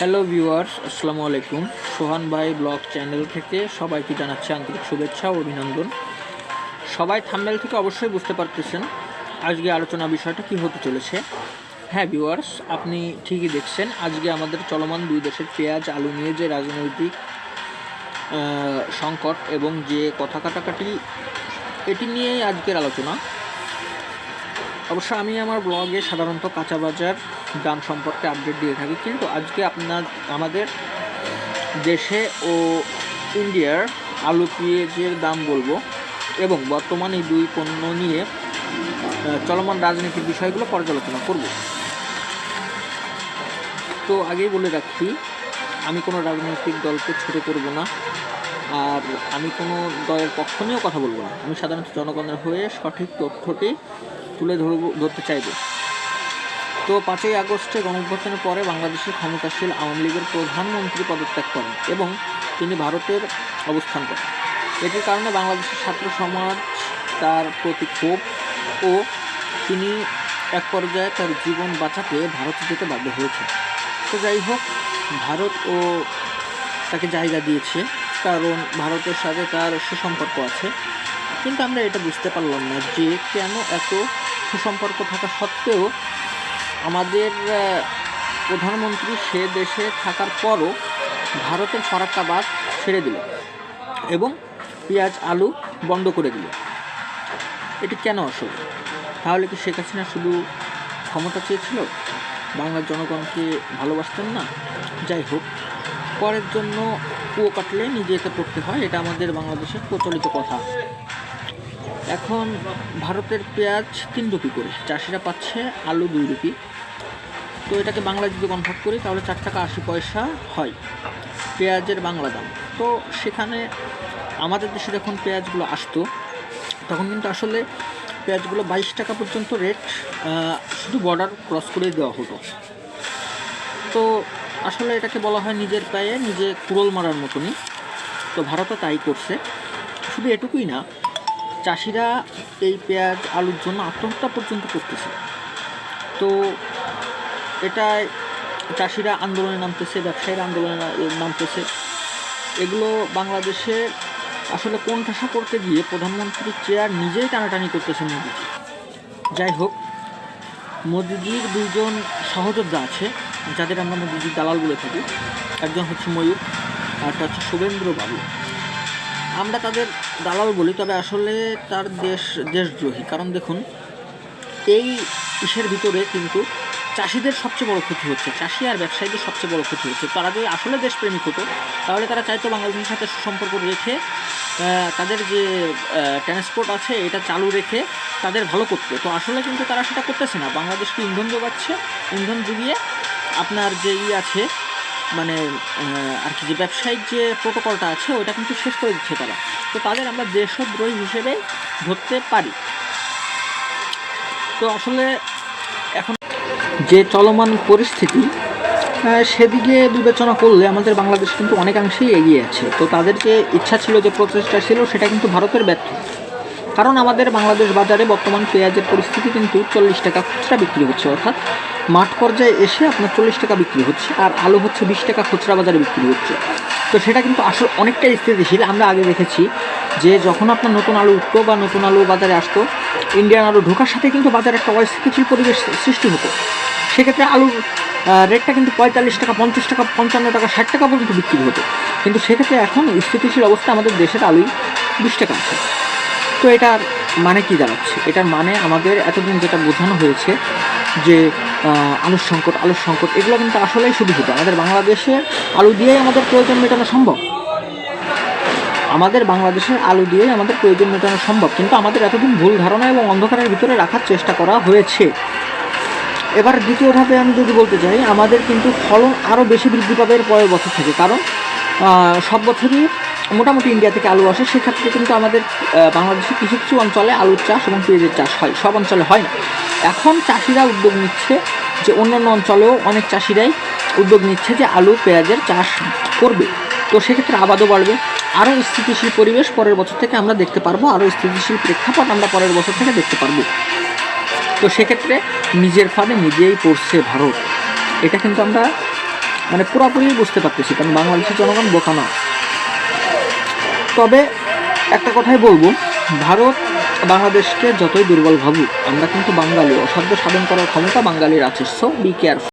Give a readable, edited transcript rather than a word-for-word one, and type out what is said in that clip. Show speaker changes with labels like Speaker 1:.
Speaker 1: Hello viewers, আসসালামু আলাইকুম। সোহান ভাই ব্লগ চ্যানেল থেকে সবাইকে জানাচ্ছি আন্তরিক শুভেচ্ছা ও অভিনন্দন। সবাই থাম্বনেল থেকে অবশ্যই বুঝতে পারতেছেন আজকে আলোচনা বিষয়টা কি হতে চলেছে। হ্যাঁ ভিউয়ার্স, আপনি ঠিকই দেখছেন, আজকে আমাদের চলমান দুই দেশের পেঁয়াজ আলু নিয়ে যে রাজনৈতিক সংকট এবং যে কথা কাটাকাটি, এটি নিয়েই আজকের আলোচনা। অবশ্য আমি আমার ব্লগে সাধারণত কাঁচা বাজার দাম সম্পর্কে আপডেট দিয়ে থাকি, কিন্তু আজকে আমাদের দেশে ও ইন্ডিয়ার আলু পেঁয়াজের দাম বলবো এবং বর্তমান এই দুই পণ্য নিয়ে চলমান রাজনীতির বিষয়গুলো পর্যালোচনা করব। তো আগেই বলে রাখি, আমি কোনো রাজনৈতিক দলকে ছোট করব না, আর আমি কোনো দলের পক্ষ নিয়েও কথা বলবো না। আমি সাধারণত জনগণের হয়ে সঠিক তথ্যটি তুলে ধরতে চাইব। তো 5ই আগস্টে গণঅভ্যুত্থানের পরে বাংলাদেশের ক্ষমতাশীল আওয়ামী লীগের প্রধানমন্ত্রী পদত্যাগ করেন এবং তিনি ভারতের অবস্থান করেন। এটির কারণে বাংলাদেশের ছাত্র সমাজ তার প্রতি ক্ষোভ ও তিনি এক পর্যায়ে তার জীবন বাঁচাতে ভারতে যেতে বাধ্য হয়েছে। তো যাই হোক, ভারত ও তাকে জায়গা দিয়েছে, কারণ ভারতের সাথে তার সুসম্পর্ক আছে। কিন্তু আমরা এটা বুঝতে পারলাম না যে কেন এত সুসম্পর্ক থাকা সত্ত্বেও আমাদের প্রধানমন্ত্রী সে দেশে থাকার পরও ভারতের ফরাক্কাবাদ ছেড়ে দিল এবং পেঁয়াজ আলু বন্ধ করে দিল। এটি কেন আসলে? তাহলে কি শেখ হাসিনা শুধু ক্ষমতা চেয়েছিল, বাংলার জনগণকে ভালোবাসতেন না? যাই হোক, পরের জন্য কুয়ো কাটলে নিজেকে পড়তে হয়, এটা আমাদের বাংলাদেশের প্রচলিত কথা। এখন ভারতের পেঁয়াজ 3 রুপি করে, চাষিরা পাচ্ছে আলু 2 রুপি। তো এটাকে বাংলায় যদি কনভার্ট করি তাহলে 4 টাকা 80 পয়সা হয় পেঁয়াজের বাংলা দাম। তো সেখানে আমাদের দেশে যখন পেঁয়াজগুলো আসতো তখন কিন্তু আসলে পেঁয়াজগুলো 22 টাকা পর্যন্ত রেট শুধু বর্ডার ক্রস করে দেওয়া হতো। তো আসলে এটাকে বলা হয় নিজের পায়ে নিজে কুড়োল মারার মতনই। তো ভারতও তাই করছে। শুধু এটুকুই না, চাষিরা এই পেঁয়াজ আলুর জন্য আত্মহত্যা পর্যন্ত করতেছে। তো এটাই চাষিরা আন্দোলনে নামতেছে, ব্যবসায়ীরা আন্দোলনে নামতেছে। এগুলো বাংলাদেশে আসলে কোণঠাসা করতে গিয়ে প্রধানমন্ত্রীর চেয়ার নিজেই টানাটানি করতেছেন মোদিজি। যাই হোক, মোদিজির 2জন সহযোদ্ধা আছে যাদের আমরা মোদিজির দালাল বলে থাকি। একজন হচ্ছে ময়ূর, আর একটা হচ্ছে শুভেন্দ্র বাবু। আমরা তাদের দালাল বলি, তবে আসলে তার দেশদ্রোহী। কারণ দেখুন, এই ইসের ভিতরে কিন্তু চাষিদের সবচেয়ে বড় ক্ষতি হচ্ছে, চাষি আর ব্যবসায়ীদের সবচেয়ে বড় ক্ষতি হচ্ছে। তারা যদি আসলে দেশপ্রেমিক হতো তাহলে তারা চাইতো বাংলাদেশের সাথে সুসম্পর্ক রেখে তাদের যে ট্রান্সপোর্ট আছে এটা চালু রেখে তাদের ভালো করতে। তো আসলে কিন্তু তারা সেটা করতেছে না। বাংলাদেশকে ইন্ধন যোগাচ্ছে, ইন্ধন যুগিয়ে আপনার যে আছে মানে আর কি, যে ব্যবসায়িক যে প্রোটোকলটা আছে ওটা কিন্তু শেষ করে দিচ্ছে তারা। তো তাদের আমরা দেশদ্রোহী হিসেবে ধরতে পারি। তো আসলে এখন যে চলমান পরিস্থিতি, সেদিকে বিবেচনা করলে আমাদের বাংলাদেশ কিন্তু অনেকাংশেই এগিয়ে আছে। তো তাদের যে ইচ্ছা ছিল, যে প্রচেষ্টা ছিল, সেটা কিন্তু ভারতের ব্যর্থ। কারণ আমাদের বাংলাদেশ বাজারে বর্তমান পেঁয়াজের পরিস্থিতি কিন্তু 40 টাকা খুচরা বিক্রি হচ্ছে, অর্থাৎ মাঠ পর্যায়ে এসে আপনার 40 টাকা বিক্রি হচ্ছে, আর আলু হচ্ছে 20 টাকা খুচরা বাজারে বিক্রি হচ্ছে। তো সেটা কিন্তু আসলে অনেকটাই স্থিতিশীল। আমরা আগে দেখেছি যে যখন আপনার নতুন আলু উঠতো বা নতুন আলু বাজারে আসতো, ইন্ডিয়ান আলু ঢোকার সাথে কিন্তু বাজারে একটা অস্থিতিশীল পরিবেশ সৃষ্টি হতো। সেক্ষেত্রে আলুর রেটটা কিন্তু 45 টাকা, 50 টাকা, 55 টাকা, 60 টাকা পর্যন্ত বিক্রি হতো। কিন্তু সেক্ষেত্রে এখন স্থিতিশীল অবস্থা আমাদের দেশের আলুই 20 টাকা আছে। তো এটার মানে কি দাঁড়াচ্ছে? এটার মানে আমাদের এতদিন যেটা বোঝানো হয়েছে যে আলুর সংকট, এগুলো কিন্তু আসলেই শুধু হতো। আমাদের বাংলাদেশের আলু দিয়েই আমাদের প্রয়োজন মেটানো সম্ভব। কিন্তু আমাদের এতদিন ভুল ধারণা এবং অন্ধকারের ভিতরে রাখার চেষ্টা করা হয়েছে। এবার দ্বিতীয় ধাপে আমি যদি বলতে চাই, আমাদের কিন্তু ফলন আরও বেশি বৃদ্ধি পাবে এর পরের বছর থেকে। কারণ সব বছরই মোটামুটি ইন্ডিয়া থেকে আলু আসে। সেক্ষেত্রে কিন্তু আমাদের বাংলাদেশে কিছু কিছু অঞ্চলে আলুর চাষ এবং পেঁয়াজের চাষ হয়, সব অঞ্চলে হয় না। এখন চাষিরা উদ্যোগ নিচ্ছে যে অন্যান্য অঞ্চলেও অনেক চাষিরাই উদ্যোগ নিচ্ছে যে আলু পেঁয়াজের চাষ করবে। তো সেক্ষেত্রে আবাদও বাড়বে, আরও স্থিতিশীল পরিবেশ পরের বছর থেকে আমরা দেখতে পারবো, আরও স্থিতিশীল প্রেক্ষাপট আমরা পরের বছর থেকে দেখতে পারবো। তো সেক্ষেত্রে নিজের ফাঁদে নিজেই পড়ছে ভারত, এটা কিন্তু আমরা মানে পুরোপুরি বুঝতে পারতেছি, কারণ বাংলাদেশের জনগণ বোকা না। তবে একটা কথাই বলবো, ভারত বাংলাদেশকে যতই দুর্বল ভাবুক, আমরা কিন্তু বাঙালি, অসাধ্য সাধন করার ক্ষমতা বাঙালির আছে। So be careful.